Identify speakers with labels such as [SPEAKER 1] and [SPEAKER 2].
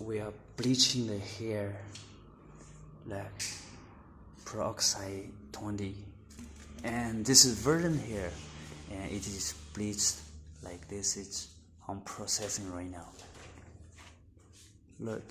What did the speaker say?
[SPEAKER 1] we are bleaching the hair like peroxide 20, and this is virgin hair and it is bleached like this. It's on processing right now. Look.